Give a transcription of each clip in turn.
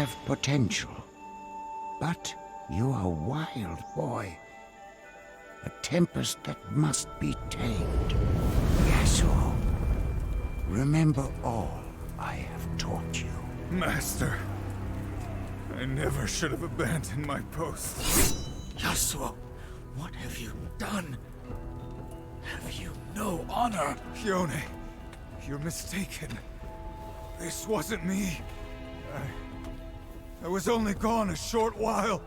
have potential, but you are a wild boy. A tempest that must be tamed. Yasuo, remember all I have taught you. Master, I never should have abandoned my post. Yasuo, what have you done? Have you no honor? Yone, you're mistaken. This wasn't me. I was only gone a short while.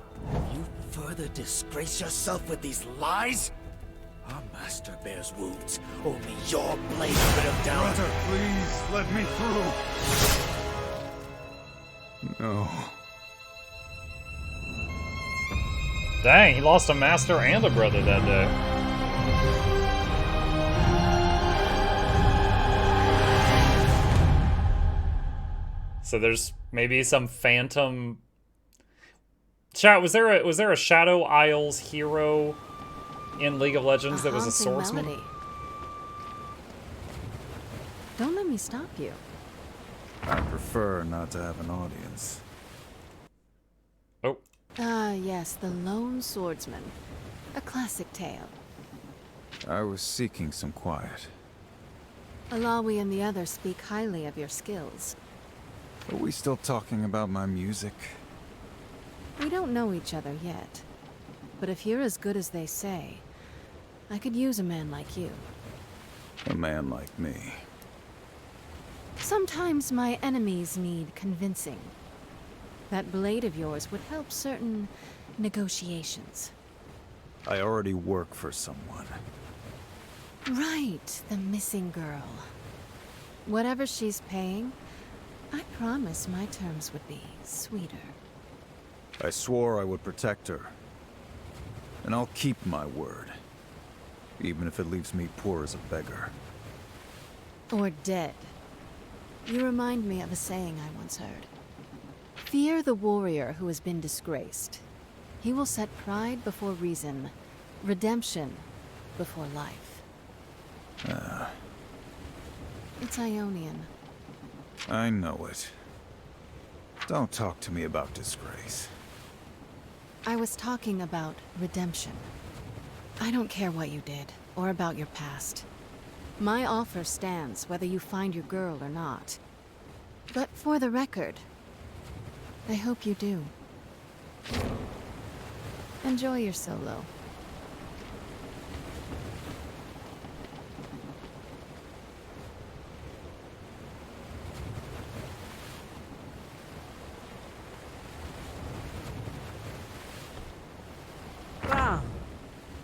You further disgrace yourself with these lies? Our master bears wounds. Only your blade could have down. Brother, please, let me through. No. Dang, he lost a master and a brother that day. So there's maybe some phantom. Chat, was there a Shadow Isles hero in League of Legends that was a swordsman? Melody. Don't let me stop you. I prefer not to have an audience. Oh. Ah, yes, the Lone Swordsman. A classic tale. I was seeking some quiet. Alawi and the others speak highly of your skills. Are we still talking about my music? We don't know each other yet. But if you're as good as they say, I could use a man like you. A man like me. Sometimes my enemies need convincing. That blade of yours would help certain negotiations. I already work for someone. Right, the missing girl. Whatever she's paying, I promise my terms would be sweeter. I swore I would protect her. And I'll keep my word. Even if it leaves me poor as a beggar. Or dead. You remind me of a saying I once heard. Fear the warrior who has been disgraced. He will set pride before reason, redemption before life. It's Ionian. I know it. Don't talk to me about disgrace. I was talking about redemption. I don't care what you did, or about your past. My offer stands whether you find your girl or not. But for the record, I hope you do. Enjoy your solo. Wow,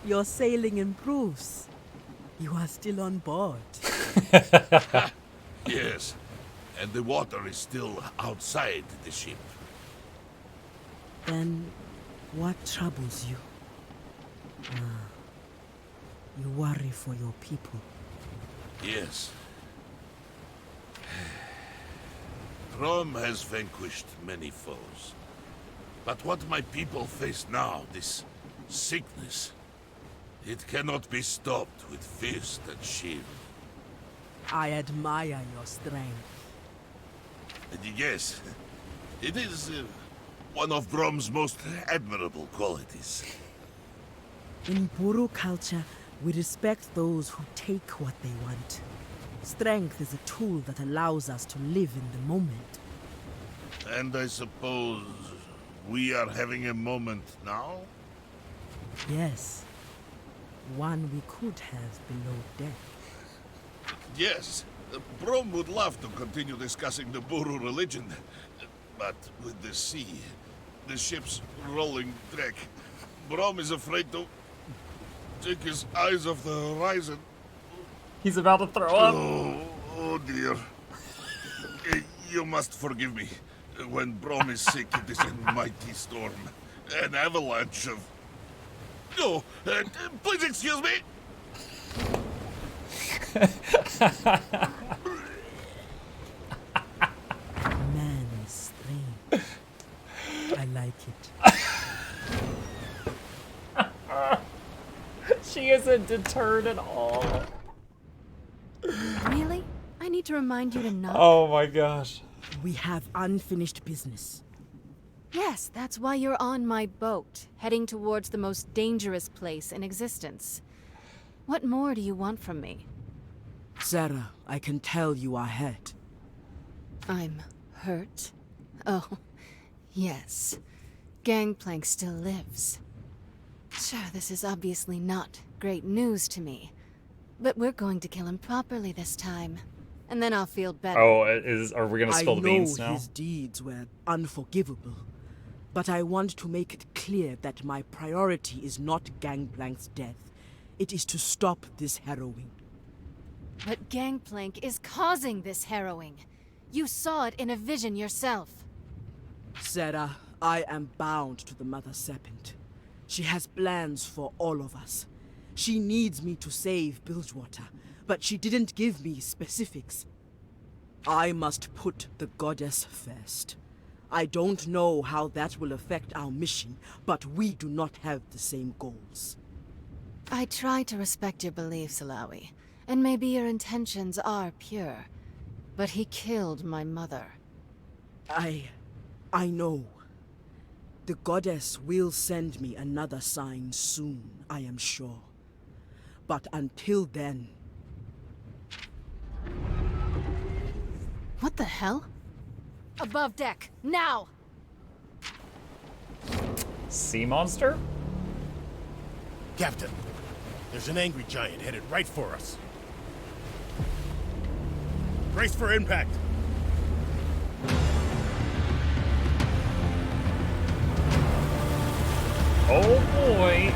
your sailing improves. You are still on board. Yes, and the water is still outside the ship. Then, what troubles you? You worry for your people. Yes. Rome has vanquished many foes. But what my people face now, this sickness, it cannot be stopped with fist and shield. I admire your strength. Yes, it is one of Brom's most admirable qualities. In Buru culture, we respect those who take what they want. Strength is a tool that allows us to live in the moment. And I suppose we are having a moment now? Yes. One we could have below deck. Yes, Brom would love to continue discussing the Buru religion. But with the sea, the ship's rolling wreck, Brom is afraid to take his eyes off the horizon. He's about to throw up. Oh dear. You must forgive me. When Brom is sick, it is a mighty storm. An avalanche of... Oh, please excuse me! Man is strange. I like it. She isn't deterred at all. Really? I need to remind you to not. Oh my gosh. We have unfinished business. Yes, that's why you're on my boat, heading towards the most dangerous place in existence. What more do you want from me? Sarah, I can tell you are hurt. I'm hurt? Oh, yes. Gangplank still lives. Sure, this is obviously not great news to me. But we're going to kill him properly this time. And then I'll feel better. Oh, are we gonna spill the beans I now? know his deeds were unforgivable. But I want to make it clear that my priority is not Gangplank's death. It is to stop this harrowing. But Gangplank is causing this harrowing. You saw it in a vision yourself. Sarah, I am bound to the Mother Serpent. She has plans for all of us. She needs me to save Bilgewater, but she didn't give me specifics. I must put the goddess first. I don't know how that will affect our mission, but we do not have the same goals. I try to respect your beliefs, Alawi, and maybe your intentions are pure. But he killed my mother. I know. The goddess will send me another sign soon, I am sure. But until then... What the hell? Above deck, now! Sea monster? Captain, there's an angry giant headed right for us. Brace for impact. Oh boy.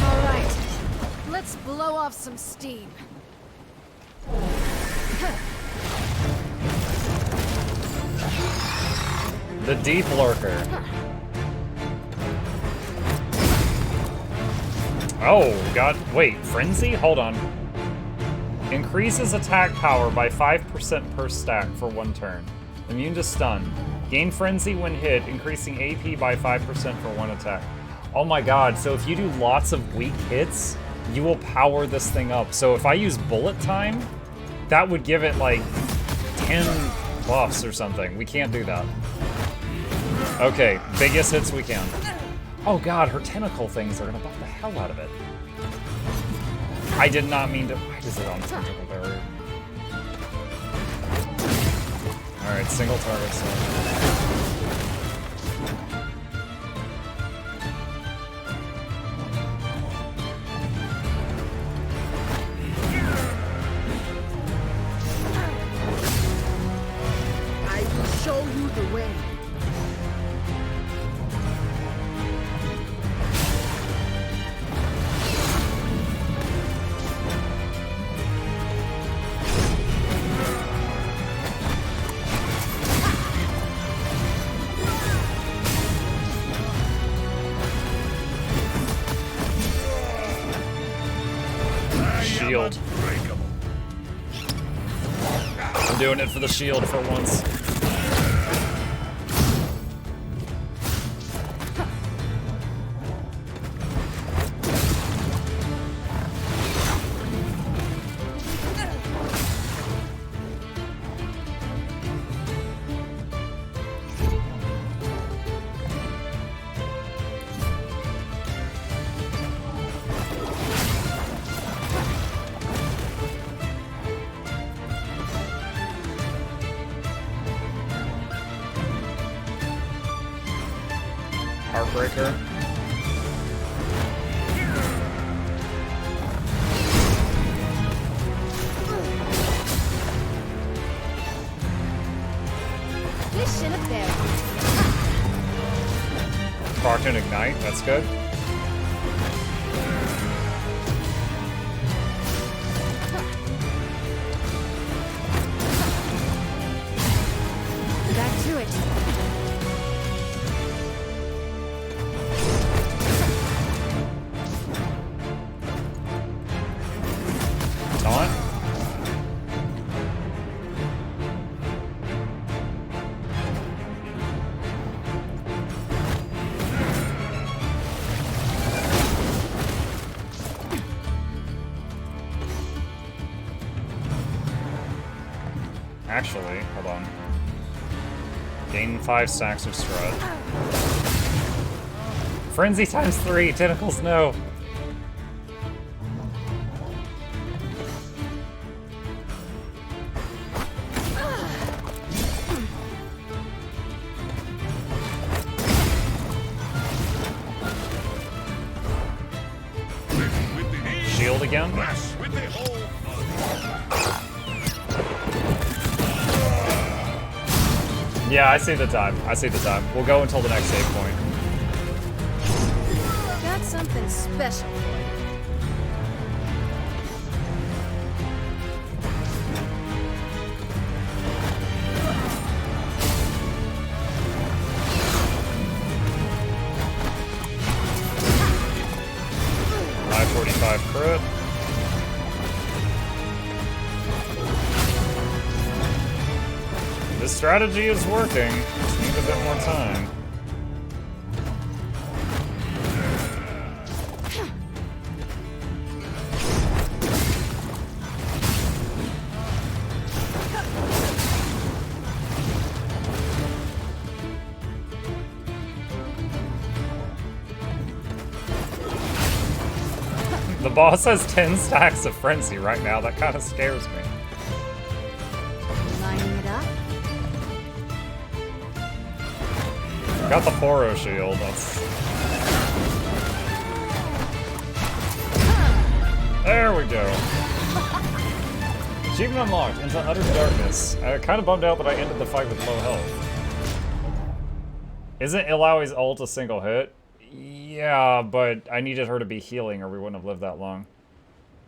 All right, let's blow off some steam. The deep lurker. Oh, God. Wait, frenzy? Hold on. Increases attack power by 5% per stack for 1 turn. Immune to stun. Gain frenzy when hit, increasing AP by 5% for 1 attack. Oh my god, so if you do lots of weak hits, you will power this thing up. So if I use bullet time, that would give it like 10 buffs or something. We can't do that. Okay, biggest hits we can. Oh god, her tentacle things are gonna buff the hell out of it. I did not mean to. Why is it on tentacle barrier? Alright, single target. So. I will show you the way. Shield. I'm doing it for the shield for once. Heartbreaker. Fish in a barrel. Proc and ignite, that's good. Back to it. Taunt. Actually, hold on. Gain 5 stacks of strut. Frenzy times 3. Tentacles, no. Shield again. With the whole Yeah, I see the time. I see the time. We'll go until the next save point. Got something special. .45 crit. This strategy is working. Just need a bit more time. The boss has 10 stacks of frenzy right now. That kind of scares me. Lining it up. Got the Poro shield. That's... There we go. Achievement unlocked. Into utter darkness. Kind of bummed out that I ended the fight with low health. Isn't Ilaoi's ult a single hit? Yeah, but I needed her to be healing or we wouldn't have lived that long.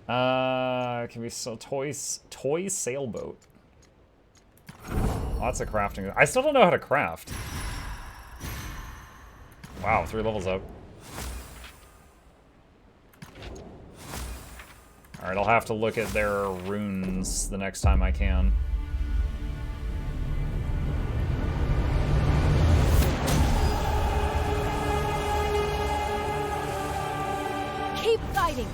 Can we sell toy sailboat? Lots of crafting. I still don't know how to craft. Wow, 3 levels up. Alright, I'll have to look at their runes the next time I can. Keep fighting!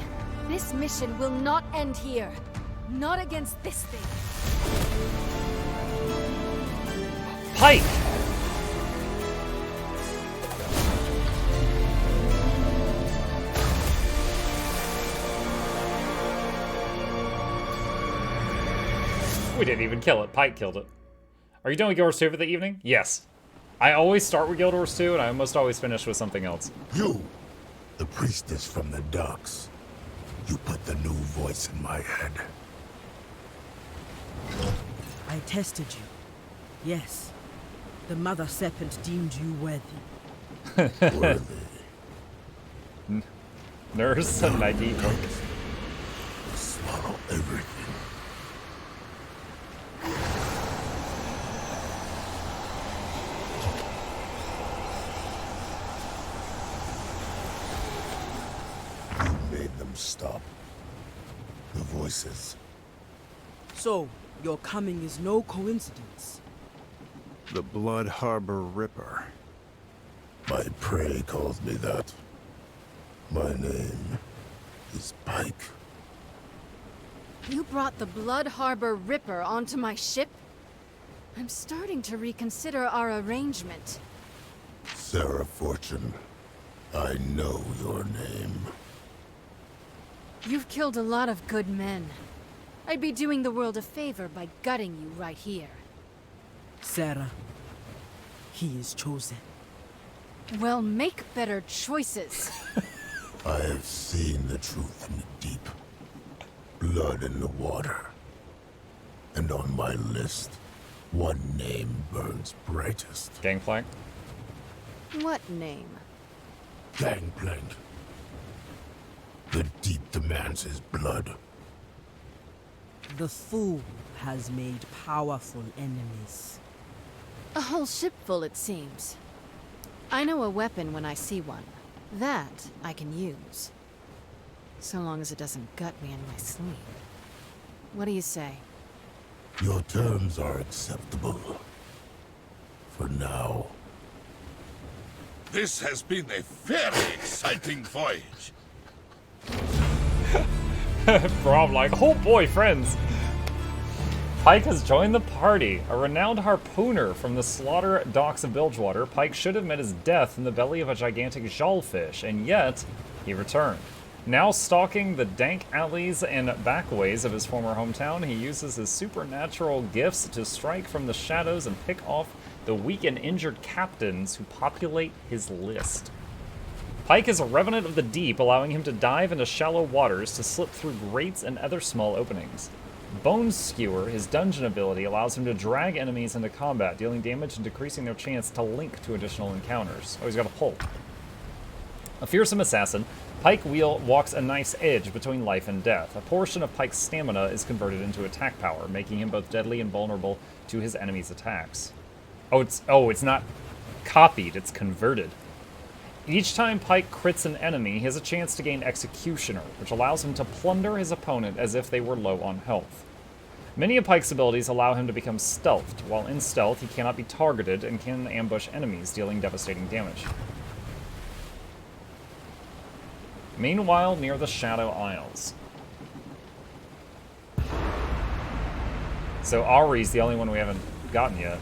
This mission will not end here. Not against this thing. Pike! We didn't even kill it. Pike killed it. Are you done with Guild Wars 2 for the evening? Yes. I always start with Guild Wars 2 and I almost always finish with something else. You, the priestess from the docks. You put the new voice in my head. I tested you. Yes. The Mother Serpent deemed you worthy. Worthy. Nurse and Nike. Swallow everything. You made them stop. The voices. So, your coming is no coincidence. The Blood Harbor Ripper. My prey calls me that. My name is Pike. You brought the Blood Harbor Ripper onto my ship? I'm starting to reconsider our arrangement. Sarah Fortune, I know your name. You've killed a lot of good men. I'd be doing the world a favor by gutting you right here. Sarah, he is chosen. Well, make better choices. I have seen the truth in the deep. Blood in the water. And on my list, one name burns brightest. Gangplank. What name? Gangplank. The deep demands his blood. The fool has made powerful enemies. A whole ship full, it seems. I know a weapon when I see one. That I can use. So long as it doesn't gut me in my sleep. What do you say? Your terms are acceptable. For now. This has been a very exciting voyage. Bro, I'm like, oh boy, friends. Pike has joined the party. A renowned harpooner from the slaughter docks of Bilgewater, Pike should have met his death in the belly of a gigantic jawfish, and yet he returned. Now stalking the dank alleys and backways of his former hometown, he uses his supernatural gifts to strike from the shadows and pick off the weak and injured captains who populate his list. Pike is a revenant of the deep, allowing him to dive into shallow waters to slip through grates and other small openings. Bone Skewer, his dungeon ability, allows him to drag enemies into combat, dealing damage and decreasing their chance to link to additional encounters. Oh, he's got a pole. A fearsome assassin, Pike walks a nice edge between life and death. A portion of Pike's stamina is converted into attack power, making him both deadly and vulnerable to his enemies' attacks. It's not copied, it's converted. Each time Pike crits an enemy, he has a chance to gain Executioner, which allows him to plunder his opponent as if they were low on health. Many of Pike's abilities allow him to become stealthed. While in stealth, he cannot be targeted and can ambush enemies, dealing devastating damage. Meanwhile, near the Shadow Isles. So Ari's the only one we haven't gotten yet.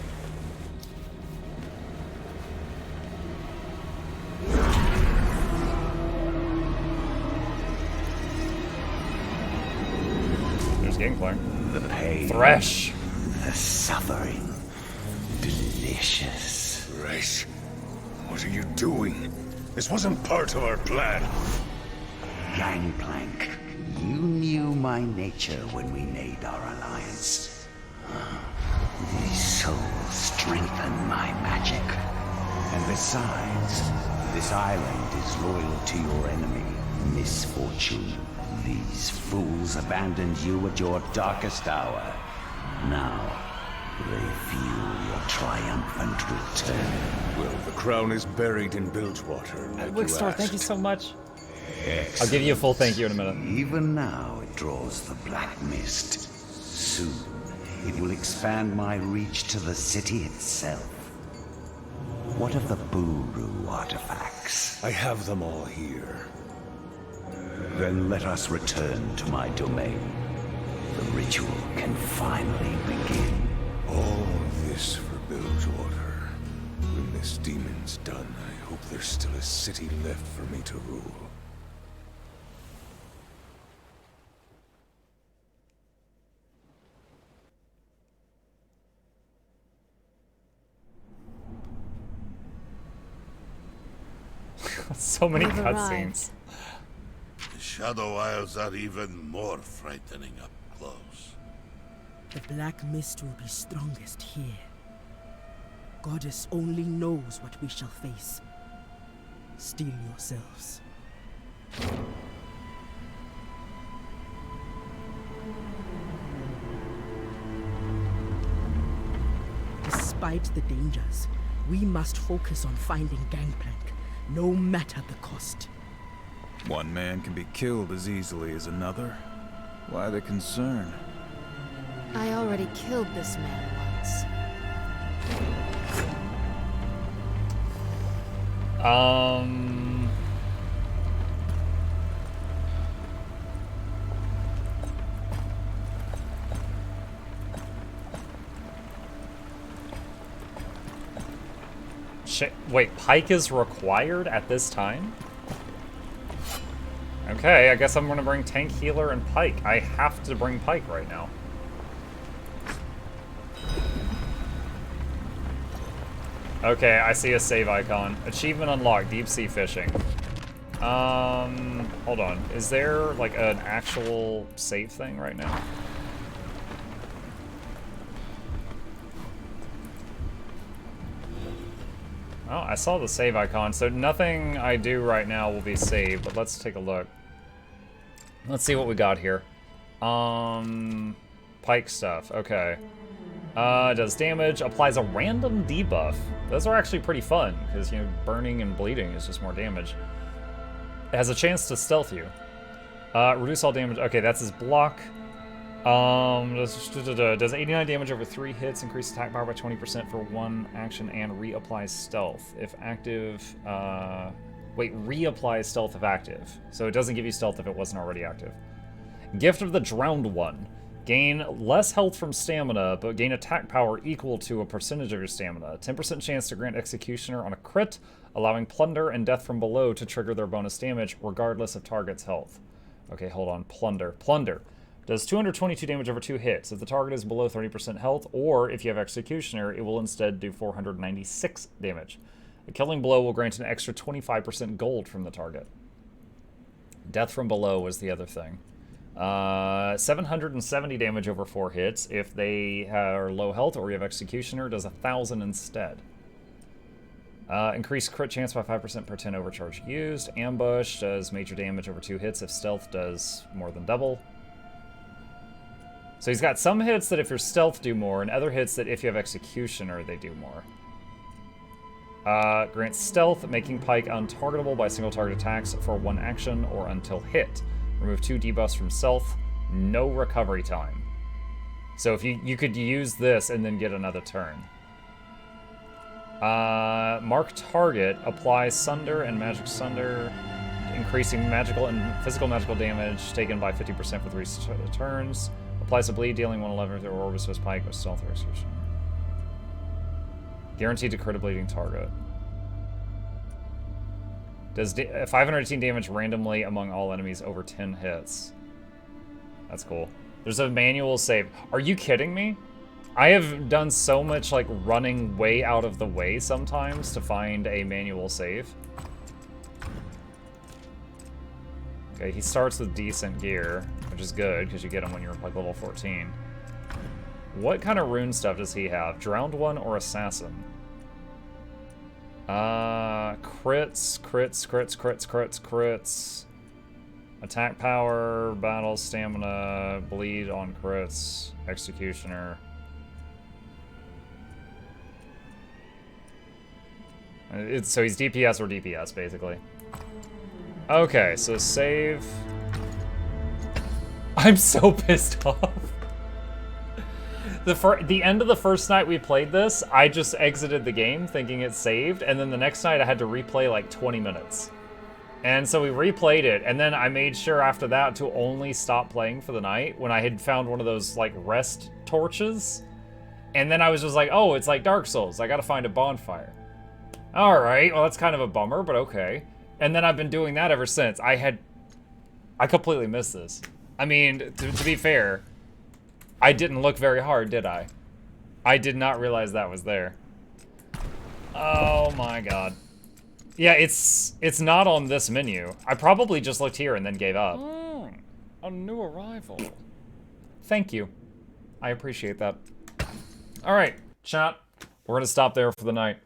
There's Gangplank. The pain. Thresh. The suffering. Delicious. Thresh, what are you doing? This wasn't part of our plan. Gangplank, you knew my nature when we made our alliance. These souls strengthen my magic. And besides, this island is loyal to your enemy, Misfortune. These fools abandoned you at your darkest hour. Now, they feel your triumphant return. Well, the crown is buried in Bilgewater, like Wickstar, you thank you asked. so much. Excellent. I'll give you a full thank you in a minute. Even now, it draws the black mist. Soon, it will expand my reach to the city itself. What of the Buru artifacts? I have them all here. Then let us return to my domain. The ritual can finally begin. All this for Bilgewater. When this demon's done, I hope there's still a city left for me to rule. So many We've cutscenes. The Shadow Isles are even more frightening up close. The black mist will be strongest here. Goddess only knows what we shall face. Steel yourselves. Despite the dangers, we must focus on finding Gangplank, no matter the cost. One man can be killed as easily as another. Why the concern? I already killed this man once. Wait, Pike is required at this time? Okay, I guess I'm gonna bring Tank, Healer, and Pike. I have to bring Pike right now. Okay, I see a save icon. Achievement unlocked, deep sea fishing. Hold on. Is there like an actual save thing right now? Oh, I saw the save icon, so nothing I do right now will be saved, but let's take a look. Let's see what we got here. Pike stuff, okay. Does damage, applies a random debuff. Those are actually pretty fun, because, you know, burning and bleeding is just more damage. It has a chance to stealth you. Reduce all damage, okay, that's his block. Does 89 damage over 3 hits, increase attack power by 20% for 1 action, and reapplies stealth. If active, reapplies stealth if active. So it doesn't give you stealth if it wasn't already active. Gift of the Drowned One. Gain less health from stamina, but gain attack power equal to a percentage of your stamina. 10% chance to grant Executioner on a crit, allowing Plunder and Death from Below to trigger their bonus damage, regardless of target's health. Okay, hold on. Plunder. Plunder. Does 222 damage over 2 hits. If the target is below 30% health, or if you have Executioner, it will instead do 496 damage. A killing blow will grant an extra 25% gold from the target. Death from Below was the other thing. 770 damage over 4 hits. If they are low health or you have Executioner, does 1,000 instead. Increased crit chance by 5% per 10 overcharge used. Ambush does major damage over 2 hits if stealth does more than double. So he's got some hits that if your stealth do more, and other hits that if you have Executioner, they do more. Grants stealth, making Pike untargetable by single target attacks for 1 action or until hit. Remove 2 debuffs from stealth. No recovery time. So if you could use this and then get another turn. Mark target. Apply Sunder and Magic Sunder. Increasing magical and physical magical damage taken by 50% for 3 turns. Applies a bleed, dealing 111 to Orbis with Pike with stealth or execution. Guaranteed to crit a bleeding target. Does 518 damage randomly among all enemies over 10 hits. That's cool. There's a manual save. Are you kidding me? I have done so much like running way out of the way sometimes to find a manual save. Okay, he starts with decent gear, which is good because you get him when you're like level 14. What kind of rune stuff does he have? Drowned One or Assassin? Crits. Attack power, battle stamina, bleed on crits, Executioner. So he's DPS or DPS, basically. Okay, so save. I'm so pissed off. The end of the first night we played this, I just exited the game thinking it saved, and then the next night I had to replay like 20 minutes. And so we replayed it, and then I made sure after that to only stop playing for the night when I had found one of those like rest torches. And then I was just like, oh, it's like Dark Souls. I gotta find a bonfire. Alright, well that's kind of a bummer, but okay. And then I've been doing that ever since. I completely missed this. I mean, to be fair, I didn't look very hard, did I? I did not realize that was there. Oh my god. Yeah, it's not on this menu. I probably just looked here and then gave up. A new arrival. Thank you. I appreciate that. Alright, chat. We're gonna stop there for the night.